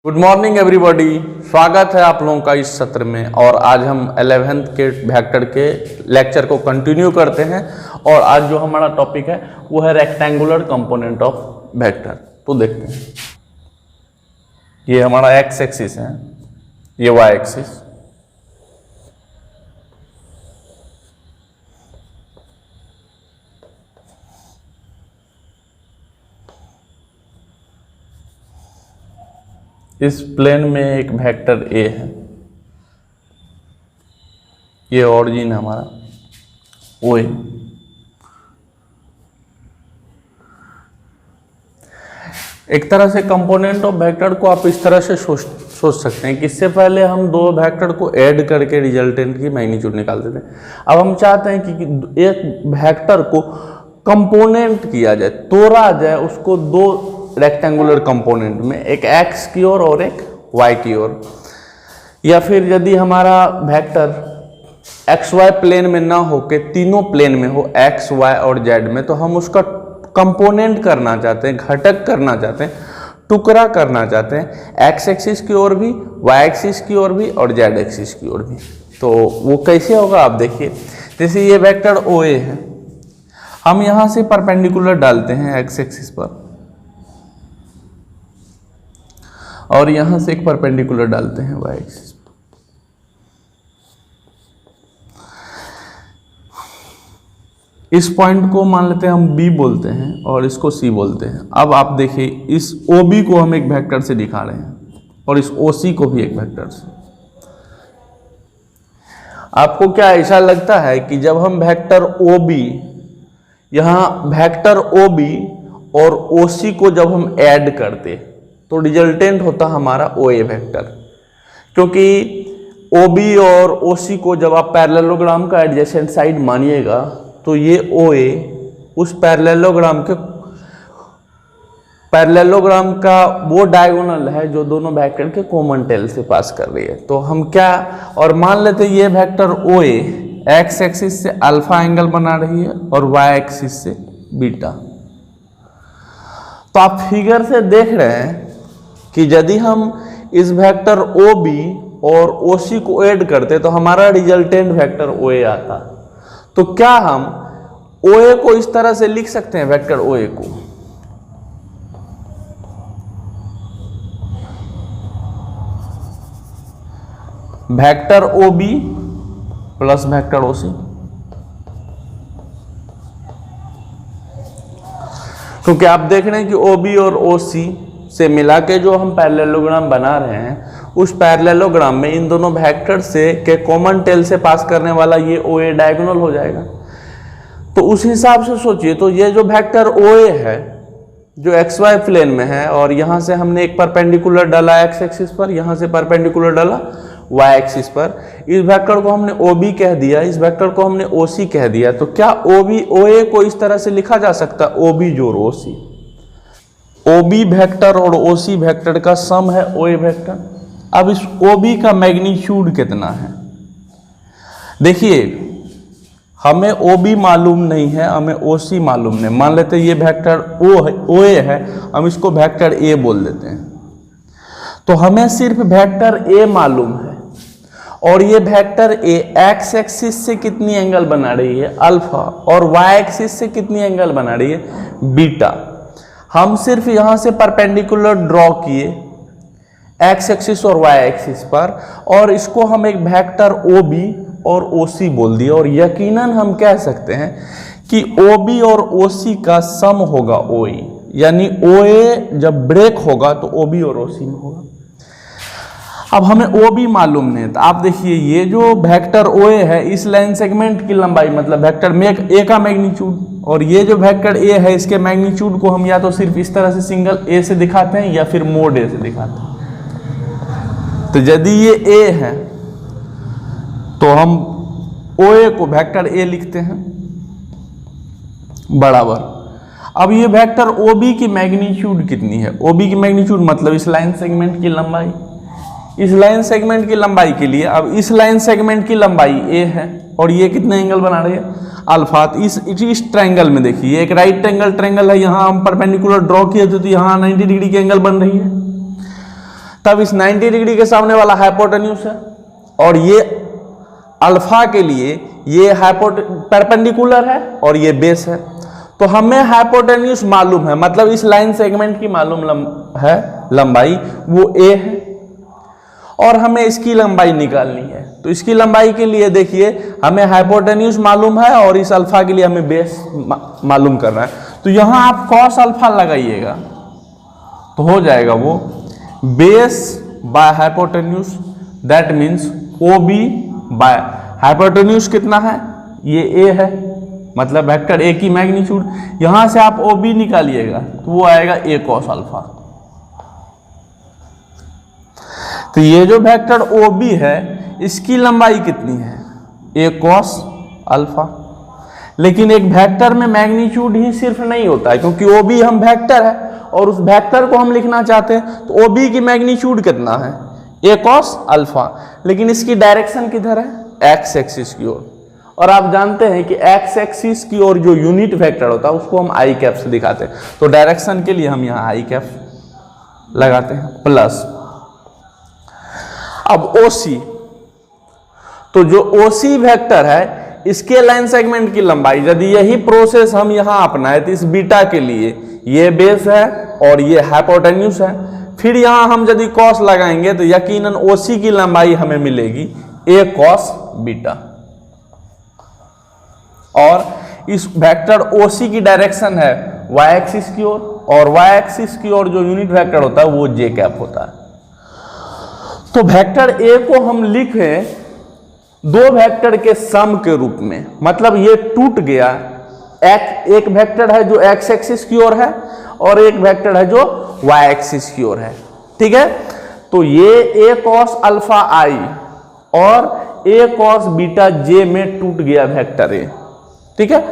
Good morning everybody, स्वागत है आप लोगों का इस सत्र में। और आज हम 11th के वेक्टर के लेक्चर को कंटिन्यू करते हैं और आज जो हमारा टॉपिक है वो है रेक्टेंगुलर कंपोनेंट ऑफ वेक्टर। तो देखते हैं, ये हमारा एक्स एक्सिस है, ये वाई एक्सिस, इस प्लेन में एक वेक्टर ए है, ये ऑरिजिन है हमारा ओ ए। एक तरह से कंपोनेंट ऑफ वेक्टर को आप इस तरह से सोच सकते हैं कि इससे पहले हम दो वेक्टर को ऐड करके रिजल्टेंट की मैग्नीट्यूड निकालते थे। अब हम चाहते हैं कि एक वेक्टर को कंपोनेंट किया जाए, तोड़ा जाए उसको दो रेक्टेंगुलर कंपोनेंट में, एक एक्स की ओर और एक वाई की ओर। या फिर यदि हमारा वेक्टर एक्स वाई प्लेन में ना हो के तीनों प्लेन में हो, एक्स वाई और जेड में, तो हम उसका कंपोनेंट करना चाहते हैं, घटक करना चाहते हैं, टुकड़ा करना चाहते हैं, एक्स एक्सिस की ओर भी, वाई एक्सिस की ओर भी और जेड एक्सिस की ओर भी। तो वो कैसे होगा आप देखिए। जैसे ये वेक्टर ओ ए है, हम यहाँ से परपेंडिकुलर डालते हैं एक्स एक्सिस पर और यहां से एक परपेंडिकुलर डालते हैं वाई एक्सिस पर। इस पॉइंट को मान लेते हैं हम बी बोलते हैं और इसको सी बोलते हैं। अब आप देखिए, इस ओ बी को हम एक वेक्टर से दिखा रहे हैं और इस ओ सी को भी एक वेक्टर से। आपको क्या ऐसा लगता है कि जब हम वेक्टर ओ बी, यहां वेक्टर ओ बी और ओ सी को जब हम ऐड करते तो रिजल्टेंट होता हमारा ओ ए वेक्टर, क्योंकि ओ बी और ओ सी को जब आप पैरेललोग्राम का एडजेसेंट साइड मानिएगा तो ये ओ ए उस पैरेललोग्राम का वो डायगोनल है जो दोनों वेक्टर के कॉमन टेल से पास कर रही है। तो हम क्या, और मान लेते ये वेक्टर ओ ए एक्स एक्सिस से अल्फा एंगल बना रही है और वाई एक्सिस से बीटा। तो आप फिगर से देख रहे हैं कि यदि हम इस वेक्टर ओ बी और ओ सी को ऐड करते तो हमारा रिजल्टेंट वेक्टर ओ ए आता। तो क्या हम ओ ए को इस तरह से लिख सकते हैं, वेक्टर ओ ए को vector O B plus vector O C, क्योंकि आप देख रहे हैं कि ओ बी और ओ सी से मिला के जो हम पैरेललोग्राम बना रहे हैं, उस पैरेललोग्राम में इन दोनों वेक्टर से के कॉमन टेल से पास करने वाला ये ओ ए डायगोनल हो जाएगा। तो उस हिसाब से सोचिए, तो ये जो वेक्टर ओ ए है जो एक्स वाई प्लेन में है और यहाँ से हमने एक परपेंडिकुलर डाला एक्स एक्सिस पर, यहाँ से परपेंडिकुलर डाला वाई एक्सिस पर, इस वेक्टर को हमने ओ बी कह दिया, इस वेक्टर को हमने ओ सी कह दिया। तो क्या ओ बी ओ ए को इस तरह से लिखा जा सकता है, ओ बी जोड़ ओ सी। ओ बी वेक्टर और ओ सी वेक्टर का सम है ओ ए वेक्टर। अब इस ओ बी का मैग्नीट्यूड कितना है देखिए, हमें ओ बी मालूम नहीं है, हमें ओ सी मालूम नहीं। मान लेते ये वेक्टर ओ ए है, हम इसको वेक्टर ए बोल देते हैं। तो हमें सिर्फ वेक्टर ए मालूम है और ये वेक्टर ए एक्स एक्सिस से कितनी एंगल बना रही है, अल्फा, और वाई एक्सिस से कितनी एंगल बना रही है, बीटा। हम सिर्फ यहां से परपेंडिकुलर ड्रॉ किए एक्स एक्सिस और वाई एक्सिस पर, और इसको हम एक वेक्टर ओ बी और ओ सी बोल दिया। और यकीनन हम कह सकते हैं कि ओ बी और ओ सी का सम होगा ओ ए, यानी ओ ए जब ब्रेक होगा तो ओ बी और ओ सी में होगा। अब हमें ओ बी मालूम नहीं, तो आप देखिए ये जो वेक्टर ओ ए है, इस लाइन सेगमेंट की लंबाई मतलब वेक्टर में ए का मैग्नीट्यूड, और ये जो वेक्टर ए है इसके मैग्नीट्यूड को हम या तो सिर्फ इस तरह से सिंगल ए से दिखाते हैं या फिर मोड ए से दिखाते हैं। तो यदि ये ए है तो हम ओ ए को वेक्टर ए लिखते हैं बराबर। अब ये वेक्टर ओ बी की मैग्नीट्यूड कितनी है, ओ बी की मैग्नीट्यूड मतलब इस लाइन सेगमेंट की लंबाई, इस लाइन सेगमेंट की लंबाई के लिए, अब इस लाइन सेगमेंट की लंबाई ए है और ये कितने एंगल बना रही है, अल्फा। इस ट्रायंगल में देखिए एक राइट ट्रायंगल है, यहाँ हम परपेंडिकुलर ड्रॉ किए थे तो यहाँ 90 डिग्री की एंगल बन रही है। तब इस 90 डिग्री के सामने वाला हाइपोटेन्यूज है, और ये अल्फा के लिए ये परपेंडिकुलर है और ये बेस है। तो हमें हाइपोटेन्यूज मालूम है, मतलब इस लाइन सेगमेंट की मालूम है लंबाई, वो ए है, और हमें इसकी लंबाई निकालनी है। तो इसकी लंबाई के लिए देखिए हमें हाइपोटेन्यूज मालूम है और इस अल्फा के लिए हमें बेस मालूम करना है। तो यहां आप कॉस अल्फा लगाइएगा तो हो जाएगा वो base by hypotenuse, that means O B by hypotenuse कितना है, ये ए है, मतलब वेक्टर ए की मैग्नीट्यूड। यहां से आप ओ बी निकालिएगा तो वो आएगा ए कॉस अल्फा। तो ये जो वेक्टर ओ बी है इसकी लंबाई कितनी है, ए कॉस अल्फा। लेकिन एक वेक्टर में मैग्नीट्यूड ही सिर्फ नहीं होता है, क्योंकि ओ बी हम वेक्टर है और उस वेक्टर को हम लिखना चाहते हैं, तो ओ बी की मैग्नीट्यूड कितना है, ए कॉस अल्फा। लेकिन इसकी डायरेक्शन किधर है, एक्स एक्सिस की ओर। और आप जानते हैं कि एक्स एक्सिस की ओर जो यूनिट वेक्टर होता है उसको हम आई कैप से दिखाते हैं। तो डायरेक्शन के लिए हम यहाँ आई कैप लगाते हैं प्लस। अब OC, तो जो OC वेक्टर है इसके लाइन सेगमेंट की लंबाई, यदि यही प्रोसेस हम यहां अपनाए तो इस बीटा के लिए ये बेस है और ये हाइपोटेन्यूज है, फिर यहां हम यदि कॉस लगाएंगे तो यकीनन OC की लंबाई हमें मिलेगी ए कॉस बीटा। और इस वेक्टर OC की डायरेक्शन है y एक्सिस की ओर, और y एक्सिस की ओर जो यूनिट वेक्टर होता है वो j कैप होता है। तो वेक्टर A को हम लिखें दो वेक्टर के सम के रूप में, मतलब ये टूट गया, एक वेक्टर है जो x एक्सिस की ओर है और एक वेक्टर है जो y एक्सिस की ओर है, ठीक है। तो ये a cos अल्फा i और a cos बीटा j में टूट गया वेक्टर A, ठीक है।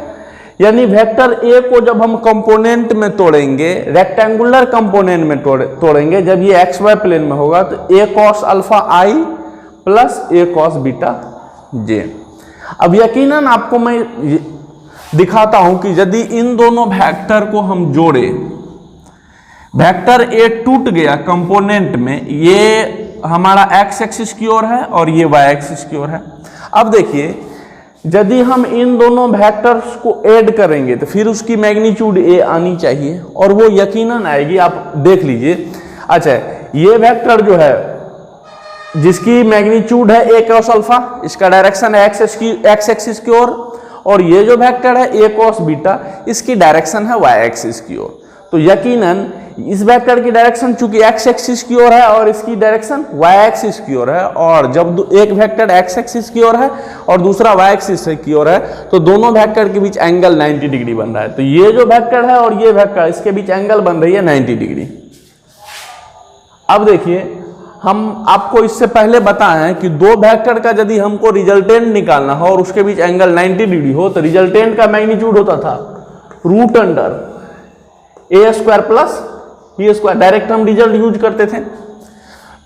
यानी वेक्टर A को जब हम कंपोनेंट में तोड़ेंगे, रेक्टेंगुलर कंपोनेंट में तोड़ेंगे, जब ये XY प्लेन में होगा तो a cos alpha i plus a cos beta j। अब यकीनन आपको मैं दिखाता हूं कि यदि इन दोनों वेक्टर को हम जोड़े, वेक्टर A टूट गया कंपोनेंट में, ये हमारा x एक्सिस की ओर है और ये y एक्सिस की ओर है। अब देखिए यदि हम इन दोनों वेक्टर्स को ऐड करेंगे तो फिर उसकी मैग्नीट्यूड A आनी चाहिए, और वो यकीनन आएगी, आप देख लीजिए। अच्छा, ये वेक्टर जो है जिसकी मैग्नीट्यूड है a cos अल्फा, इसका डायरेक्शन है x एक्सिस की ओर, और ये जो वेक्टर है a cos बीटा, इसकी डायरेक्शन है y एक्सिस की ओर। तो यकीनन इस वेक्टर की डायरेक्शन चूंकि x एक्सिस की ओर है और इसकी डायरेक्शन y एक्सिस की ओर है, और जब एक वेक्टर x एक्सिस की ओर है और दूसरा y एक्सिस की ओर है तो दोनों वेक्टर के बीच एंगल 90 डिग्री बन रहा है। तो ये जो वेक्टर है और ये वेक्टर, इसके बीच एंगल बन रही है 90 डिग्री। अब देखिए, हम आपको इससे पहले बताए हैं कि दो वेक्टर का यदि हमको रिजल्टेंट निकालना हो और उसके बीच एंगल 90 डिग्री हो तो रिजल्टेंट का मैग्नीट्यूड होता था root under a square plus b square. Direct हम रिजल्ट यूज करते थे।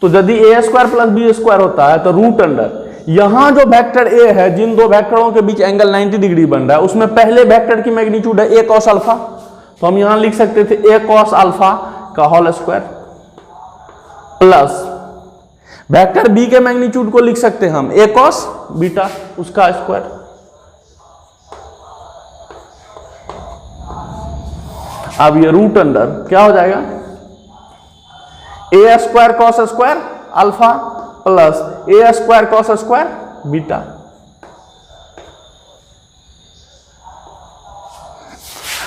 तो यदि a square plus b square होता है तो रूट अंडर, यहां जो वेक्टर ए है, जिन दो वेक्टरों के बीच एंगल 90 डिग्री बन रहा है, उसमें पहले वेक्टर की मैग्नीट्यूड है ए कॉस अल्फा, तो हम यहां लिख सकते थे ए कॉस अल्फा का whole square plus vector b के मैग्नीट्यूड को लिख सकते हैं हम ए कॉस बीटा, उसका स्क्वायर। अब ये रूट अंडर क्या हो जाएगा, a square cos square alpha plus a square cos square beta.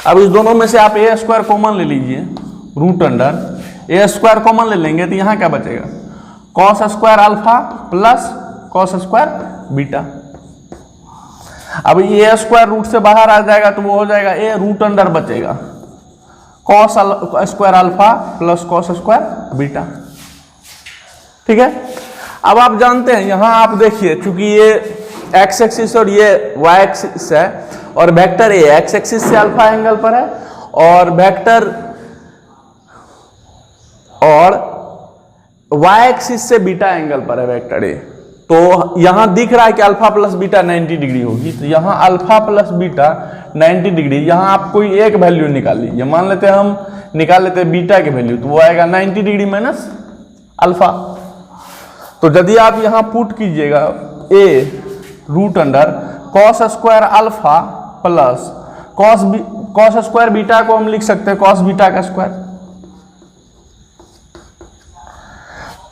अब इस दोनों में से आप ए स्क्वायर कॉमन ले लीजिए, root under a square common ले लेंगे तो यहां क्या बचेगा, cos square alpha plus cos square beta. अब ये स्क्वायर रूट से बाहर आ जाएगा तो वो हो जाएगा ए, रूट अंडर बचेगा cos square alpha plus cos square beta, ठीक है। अब आप जानते हैं, यहां आप देखिए, चूंकि ये एक्स एक्सिस और ये वाई एक्सिस है और वेक्टर ए एक्स एक्सिस से अल्फा एंगल पर है और वेक्टर और वाई एक्सिस से बीटा एंगल पर है वेक्टर ए, तो यहां दिख रहा है कि अल्फा प्लस बीटा 90 डिग्री होगी, तो यहां अल्फा प्लस बीटा 90 डिग्री, यहां आप कोई एक वैल्यू निकाल लीजिए, मान लेते हैं हम निकाल लेते हैं बीटा की वैल्यू, तो वो आएगा 90 डिग्री माइनस अल्फा। तो यदि आप यहां पुट कीजिएगा a root under cos square alpha plus cos square beta को हम लिख सकते हैं कॉस बीटा का स्क्वायर।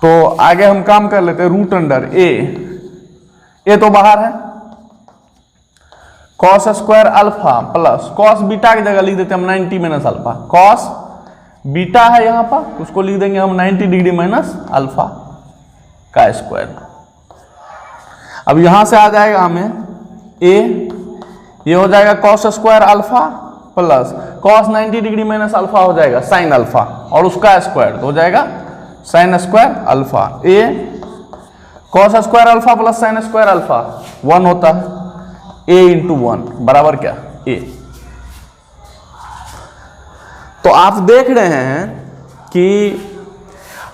तो आगे हम काम कर लेते हैं रूट अंडर ए तो बाहर है, cos square alpha plus cos beta की जगह लिख देते हैं हम 90 माइनस अल्फा। कॉस बीटा है यहां पर, उसको लिख देंगे हम 90 डिग्री माइनस अल्फा का स्क्वायर। अब यहां से आ जाएगा हमें ये हो जाएगा cos square alpha plus cos 90 degree minus alpha हो जाएगा साइन अल्फा, और उसका स्क्वायर तो हो जाएगा sine square alpha. A cos square alpha plus sine square alpha 1 होता है, ए इंटू 1 बराबर क्या ए। तो आप देख रहे हैं कि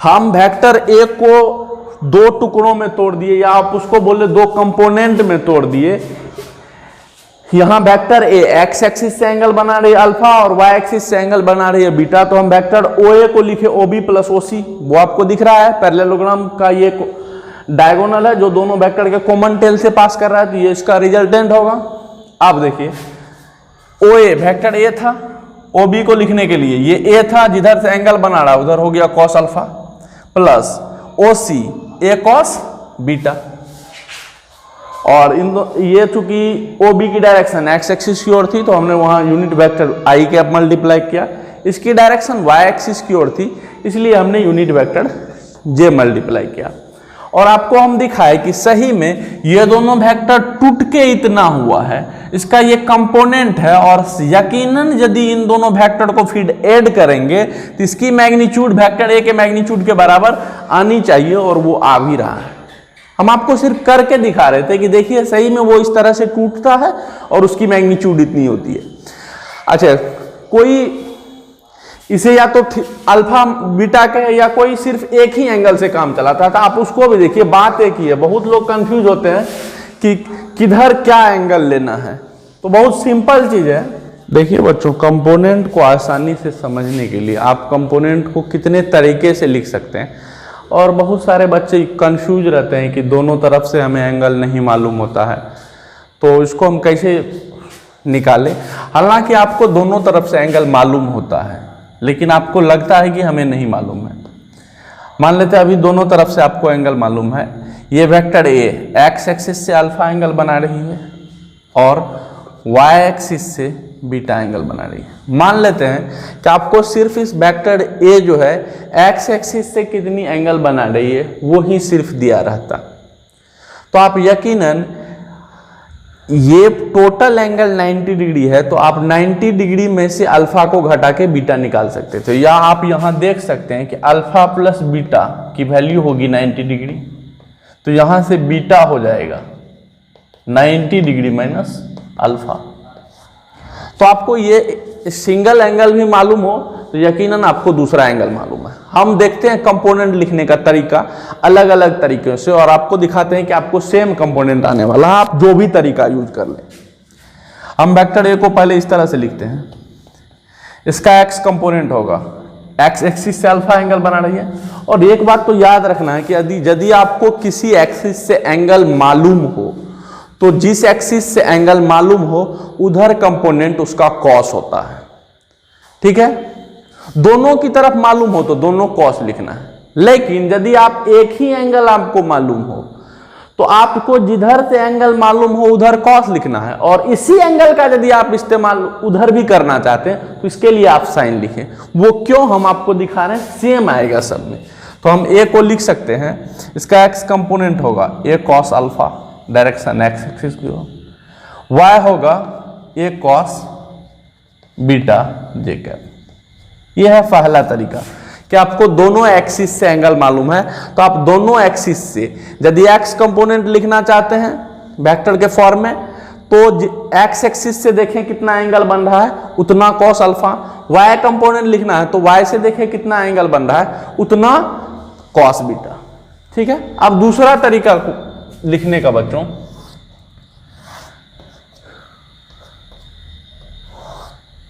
हम वेक्टर ए को दो टुकड़ों में तोड़ दिए, या आप उसको बोले दो कंपोनेंट में तोड़ दिए। यहां वेक्टर ए एक्स एक्सिस से एंगल बना रही है अल्फा और वाई एक्सिस से एंगल बना रही है बीटा, तो हम वेक्टर ओ ए को लिखे ओ बी प्लस ओ सी, वो आपको दिख रहा है पैरेललोग्राम का ये डायगोनल है जो दोनों वेक्टर के कॉमन टेल से पास कर रहा है, तो ये इसका रिजल्टेंट होगा। आप देखिए ओ ए वेक्टर ए था, ओ बी को लिखने के लिए ये ए था जिधर से एंगल बना रहा उधर हो गया कॉस अल्फा प्लस ओ सी ए कॉस बीटा, और इन दो ये चूंकि ओ बी की डायरेक्शन एक्स एक्सिस की ओर थी तो हमने वहां यूनिट वेक्टर आई कैप मल्टीप्लाई किया, इसकी डायरेक्शन वाई एक्सिस की ओर थी इसलिए हमने यूनिट वेक्टर जे मल्टीप्लाई किया। और आपको हम दिखाए कि सही में ये दोनों वेक्टर टूट के इतना हुआ है, इसका ये कंपोनेंट है, और यकीनन यदि इन दोनों वेक्टर को फिर ऐड करेंगे तो इसकी मैग्नीट्यूड वेक्टर ए के मैग्नीट्यूड के बराबर आनी चाहिए, और वो आ भी रहा है। हम आपको सिर्फ करके दिखा रहे थे कि देखिए सही में वो इस तरह से टूटता है और उसकी मैग्नीट्यूड इतनी होती है। अच्छा, कोई इसे या तो अल्फा बीटा के या कोई सिर्फ एक ही एंगल से काम चलाता था, आप उसको भी देखिए, बात एक ही है। बहुत लोग कंफ्यूज होते हैं कि किधर क्या एंगल लेना है, तो बहुत सिंपल चीज है। देखिए बच्चों, कंपोनेंट को आसानी से समझने के लिए आप कंपोनेंट को कितने तरीके से लिख सकते हैं, और बहुत सारे बच्चे कंफ्यूज रहते हैं कि दोनों तरफ से हमें एंगल नहीं मालूम होता है, तो इसको हम कैसे निकालें। हालांकि आपको दोनों तरफ से एंगल मालूम होता है, लेकिन आपको लगता है कि हमें नहीं मालूम है। मान लेते हैं अभी दोनों तरफ से आपको एंगल मालूम है। ये वेक्टर ए एक्स एक्सिस से अल्फा एंगल बना रही है और वाई एक्सिस से बीटा एंगल बना रही है। मान लेते हैं कि आपको सिर्फ इस वेक्टर ए जो है एक्स एक्सिस से कितनी एंगल बना रही है वो ही सिर्फ दिया रहता, तो आप यकीनन ये टोटल एंगल 90 डिग्री है, तो आप 90 डिग्री में से अल्फा को घटा के बीटा निकाल सकते थे। या आप यहां देख सकते हैं कि अल्फा प्लस बीटा की वैल्यू होगी 90 डिग्री, तो यहां से बीटा हो जाएगा 90 डिग्री माइनस अल्फा। तो आपको ये सिंगल एंगल भी मालूम हो तो यकीनन आपको दूसरा एंगल मालूम है। हम देखते हैं कंपोनेंट लिखने का तरीका अलग अलग तरीकों से, और आपको दिखाते हैं कि आपको सेम कंपोनेंट आने वाला है, आप जो भी तरीका यूज कर लें। हम वेक्टर ए को पहले इस तरह से लिखते हैं, इसका एक्स कंपोनेंट होगा, एक्स एक्सिस से अल्फा एंगल बना रही है। और एक बात तो याद रखना है कि यदि आपको किसी एक्सिस से एंगल मालूम हो तो जिस एक्सिस से एंगल मालूम हो उधर कंपोनेंट उसका कॉस होता है, ठीक है। दोनों की तरफ मालूम हो तो दोनों कॉस लिखना है, लेकिन यदि आप एक ही एंगल आपको मालूम हो तो आपको जिधर से एंगल मालूम हो उधर कॉस लिखना है, और इसी एंगल का यदि आप इस्तेमाल उधर भी करना चाहते हैं तो इसके लिए आप साइन लिखें। वो क्यों हम आपको दिखा रहे हैं, सेम आएगा सब में। तो हम ए को लिख सकते हैं, इसका एक्स कंपोनेंट होगा a cos alpha, direction x axis की ओर, वाई होगा a cos beta J cap. यह है पहला तरीका कि आपको दोनों एक्सिस से एंगल मालूम है, तो आप दोनों एक्सिस से यदि एक्स कंपोनेंट लिखना चाहते हैं वेक्टर के फॉर्म में, तो एक्स एक्सिस से देखें कितना एंगल बन रहा है उतना कॉस अल्फा, वाई कंपोनेंट लिखना है तो वाई से देखें कितना एंगल बन रहा है उतना कॉस बीटा, ठीक है। अब दूसरा तरीका लिखने का बच्चों,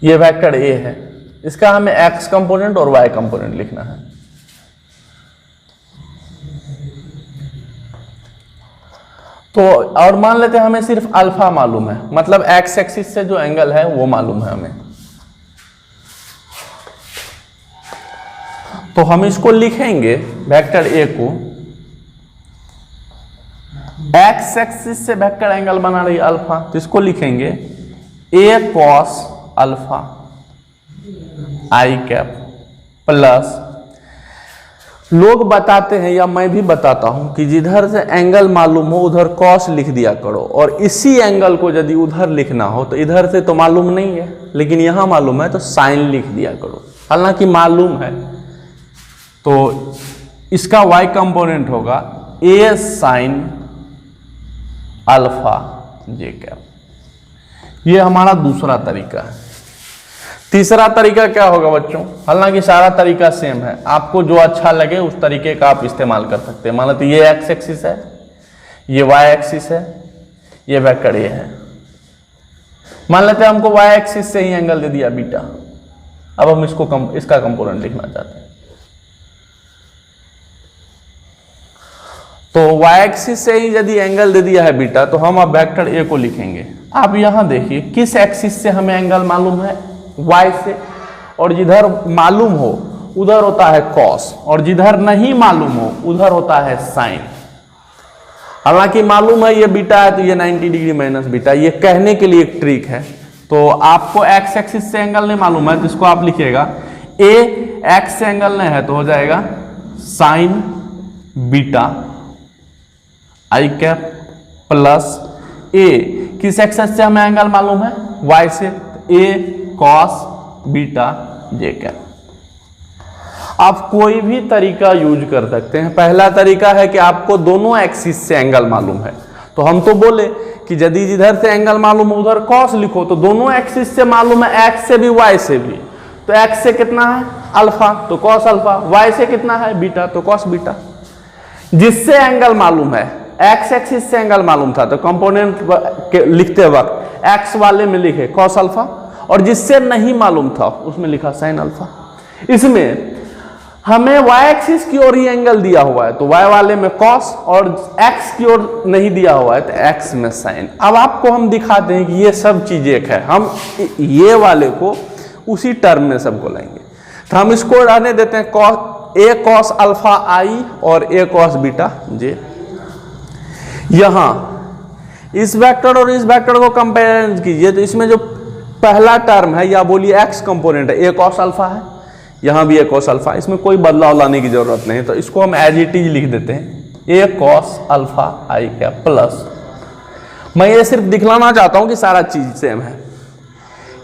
ये वेक्टर ए है, इसका हमें एक्स कंपोनेंट और वाई कंपोनेंट लिखना है। तो और मान लेते हैं हमें सिर्फ अल्फा मालूम है, मतलब एक्स एक्सिस से जो एंगल है वो मालूम है हमें, तो हम इसको लिखेंगे वेक्टर ए को, एक्स एक्सिस से वेक्टर एंगल बना रही है अल्फा, तो इसको लिखेंगे ए cos alpha I cap plus, लोग बताते हैं या मैं भी बताता हूं कि जिधर से एंगल मालूम हो उधर कॉस लिख दिया करो, और इसी एंगल को यदि उधर लिखना हो तो इधर से तो मालूम नहीं है लेकिन यहां मालूम है तो साइन लिख दिया करो, हालांकि मालूम है। तो इसका y कंपोनेंट होगा ए साइन अल्फा जे कैप, ये हमारा दूसरा तरीका है। तीसरा तरीका क्या होगा बच्चों, हालांकि सारा तरीका सेम है, आपको जो अच्छा लगे उस तरीके का आप इस्तेमाल कर सकते हैं। मान लो ये एक्स एक्सिस है, ये वाई एक्सिस है, ये वेक्टर ए है, मान लेते हैं हमको वाई एक्सिस से ही एंगल दे दिया बीटा, अब हम इसका कंपोनेंट लिखना चाहते हैं, तो वाई एक्सिस से ही यदि एंगल दे दिया है बीटा तो हम अब वेक्टर ए को लिखेंगे। आप यहां देखिए किस एक्सिस से हमें एंगल मालूम है, y से, और जिधर मालूम हो उधर होता है cos, और जिधर नहीं मालूम हो उधर होता है sin। हालांकि मालूम है ये बीटा है तो ये 90 डिग्री माइनस बीटा, ये कहने के लिए एक ट्रिक है। तो आपको x एक्सिस से एंगल नहीं मालूम है तो इसको आप लिखिएगा a x से एंगल नहीं है तो हो जाएगा sin beta I cap plus a, किस एक्सिस से हमें एंगल मालूम है y से, a cos beta J cap. आप कोई भी तरीका यूज कर सकते हैं। पहला तरीका है कि आपको दोनों एक्सिस से एंगल मालूम है, तो हम तो बोले कि यदि जिधर से एंगल मालूम है उधर cos लिखो, तो दोनों एक्सिस से मालूम है, x से भी y से भी, तो x से कितना है अल्फा तो cos अल्फा, y से कितना है बीटा तो cos बीटा। जिससे एंगल मालूम है, x एक्सिस से एंगल मालूम था तो कंपोनेंट लिखते वक्त x वाले में लिखे cos अल्फा, और जिससे नहीं मालूम था उसमें लिखा sin अल्फा। इसमें हमें y एक्सिस की ओर ही एंगल दिया हुआ है तो y वाले में cos, और x की ओर नहीं दिया हुआ है तो x में sin। अब आपको हम दिखाते हैं कि ये सब चीज एक है, हम ये वाले को उसी टर्म में सबको लाएंगे। तो हम इसको रहने देते हैं a cos अल्फा आई और a cos बीटा जे। यहां इस वेक्टर और इस वेक्टर को कंपेयर कीजिए तो इसमें जो पहला टर्म है या बोलिए x कंपोनेंट है, a cos अल्फा है, यहां भी a cos अल्फा, इसमें कोई बदलाव लाने की जरूरत नहीं, तो इसको हम एज इट इज लिख देते हैं a cos अल्फा आई क्या प्लस, मैं ये सिर्फ दिखलाना चाहता हूं कि सारा चीज सेम है।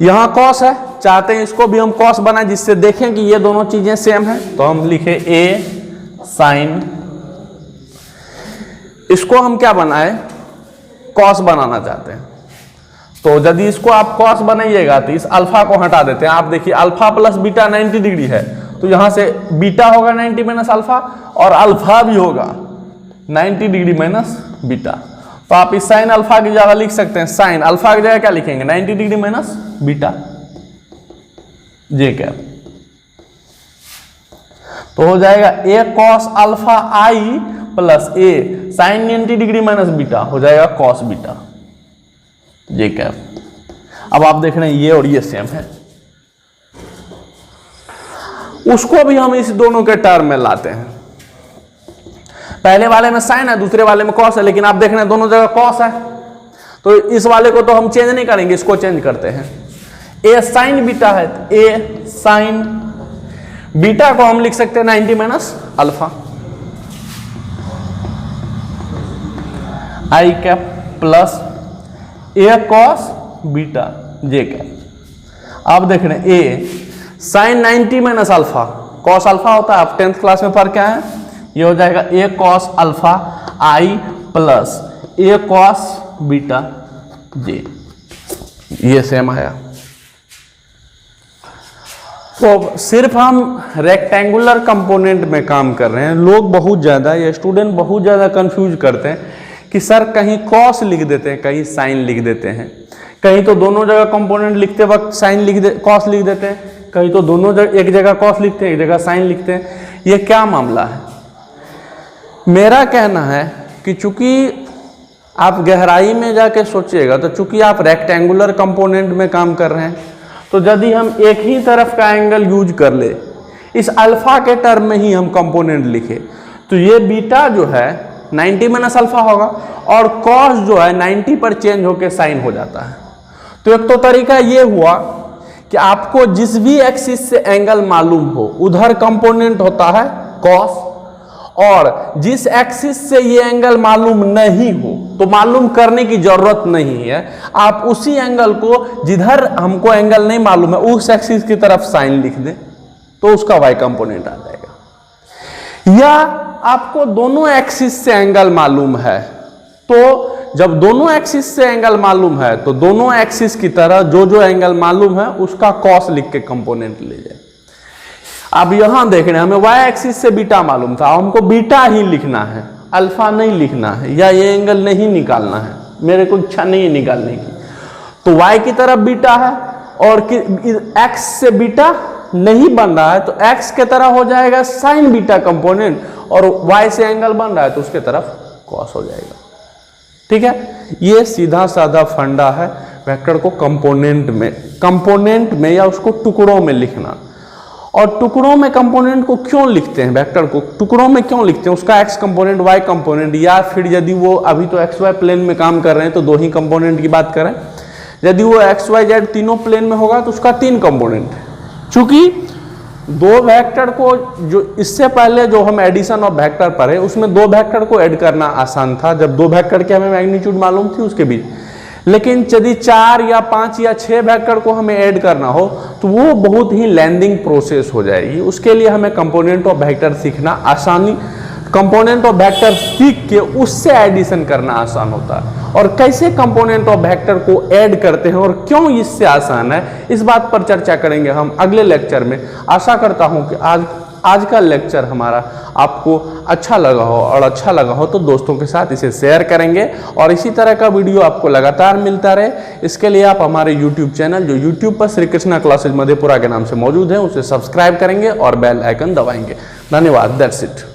यहां cos है, चाहते हैं इसको भी हम cos बनाए जिससे देखें कि ये दोनों चीजें सेम है, तो हम लिखे a sin, इसको हम क्या बनाए cos बनाना चाहते हैं, तो यदि इसको आप cos बनाइएगा तो इस अल्फा को हटा देते हैं। आप देखिए अल्फा प्लस बीटा 90 डिग्री है, तो यहां से बीटा होगा 90 माइनस अल्फा और अल्फा भी होगा 90 डिग्री माइनस बीटा, तो आप इस साइन अल्फा की जगह लिख सकते हैं, साइन अल्फा की जगह क्या लिखेंगे 90 डिग्री माइनस बीटा जे कैप, तो हो जाएगा a cos alpha I plus a sine 90 degree minus beta हो जाएगा cos बीटा जे कैप। अब आप देख रहे हैं ये और ये सेम है, उसको भी हम इस दोनों के टर्म में लाते हैं। पहले वाले में साइन है, दूसरे वाले में cos है, लेकिन आप देख रहे हैं दोनों जगह cos है, तो इस वाले को तो हम चेंज नहीं करेंगे, इसको चेंज करते हैं। a साइन बीटा है, a साइन बीटा को हम लिख सकते हैं 90 minus alpha I cap plus a cos beta J cap. आप देख रहे हैं a sine 90 minus alpha, cos alpha होता है, आप 10th क्लास में पढ़ के आए, ये हो जाएगा a cos alpha I plus a cos beta j, ये सेम आया। तो सिर्फ हम रेक्टेंगुलर कंपोनेंट में काम कर रहे हैं। लोग बहुत ज़्यादा, ये स्टूडेंट बहुत ज़्यादा कंफ्यूज करते हैं कि सर कहीं cos लिख देते हैं, कहीं sin लिख देते हैं, कहीं तो दोनों जगह कंपोनेंट लिखते वक्त sin cos लिख देते हैं, कहीं तो दोनों जगह एक जगह cos लिखते हैं एक जगह sin लिखते हैं। ये क्या मामला है? मेरा कहना है कि चूंकि आप गहराई में जाके सोचिएगा तो चूंकि आप रेक्टेंगुलर कंपोनेंट में काम कर रहे हैं, तो यदि हम एक ही तरफ का एंगल यूज कर ले, इस अल्फा के टर्म में ही हम कंपोनेंट लिखे, तो ये बीटा जो है 90 माइनस अल्फा होगा और कॉस जो है 90 पर चेंज होकर साइन हो जाता है। तो एक तो तरीका ये हुआ कि आपको जिस भी एक्सिस से एंगल मालूम हो उधर कंपोनेंट होता है कॉस, और जिस एक्सिस से ये एंगल मालूम नहीं हो तो मालूम करने की जरूरत नहीं है, आप उसी एंगल को जिधर हमको एंगल नहीं मालूम है उस एक्सिस की तरफ साइन लिख दें तो उसका वाई कंपोनेंट आ जाएगा। या आपको दोनों एक्सिस से एंगल मालूम है, तो जब दोनों एक्सिस से एंगल मालूम है तो दोनों एक्सिस की तरह जो जो एंगल मालूम है उसका कॉस लिख के कंपोनेंट ले जाए। अब यहां देख रहे हैं हमें वाई एक्सिस से बीटा मालूम था, हमको बीटा ही लिखना है, अल्फा नहीं लिखना है या ये एंगल नहीं निकालना है, मेरे को इच्छा नहीं है निकालने की। तो वाई की तरफ बीटा है और एक्स से बीटा नहीं बन रहा है तो एक्स के तरह हो जाएगा साइन बीटा कंपोनेंट, और वाई से एंगल बन रहा है तो उसके तरफ कॉस हो जाएगा। ठीक है, ये सीधा साधा फंडा है वेक्टर को कंपोनेंट में या उसको टुकड़ों में लिखना। और टुकड़ों में कंपोनेंट को क्यों लिखते हैं, वेक्टर को टुकड़ों में क्यों लिखते हैं, उसका एक्स कंपोनेंट वाई कंपोनेंट, या फिर यदि वो अभी तो एक्स वाई प्लेन में काम कर रहे हैं तो दो ही कंपोनेंट की बात करें, यदि वो एक्स वाई जेड तीनों प्लेन में होगा तो उसका 3 कंपोनेंट। चूंकि दो वेक्टर को जो इससे पहले जो हम एडिशन ऑफ वेक्टर पढ़े उसमें दो वेक्टर को ऐड करना आसान था, जब दो वेक्टर की हमें मैग्नीट्यूड मालूम थी उसके बीच। लेकिन यदि 4 या 5 या 6 वेक्टर को हमें ऐड करना हो तो वो बहुत ही लेंदिंग प्रोसेस हो जाएगी। उसके लिए हमें कंपोनेंट ऑफ वेक्टर सीखना आसानी, कंपोनेंट ऑफ वेक्टर सीख के उससे एडिशन करना आसान होता है। और कैसे कंपोनेंट ऑफ वेक्टर को ऐड करते हैं और क्यों इससे आसान है, इस बात पर चर्चा करेंगे हम अगले लेक्चर में। आशा करता हूं कि आज का लेक्चर हमारा आपको अच्छा लगा हो, और अच्छा लगा हो तो दोस्तों के साथ इसे शेयर करेंगे, और इसी तरह का वीडियो आपको लगातार मिलता रहे इसके लिए आप हमारे YouTube चैनल जो YouTube पर श्री कृष्णा क्लासेज मधेपुरा के नाम से मौजूद है उसे सब्सक्राइब करेंगे और बेल आइकन दबाएंगे। धन्यवाद। That's it.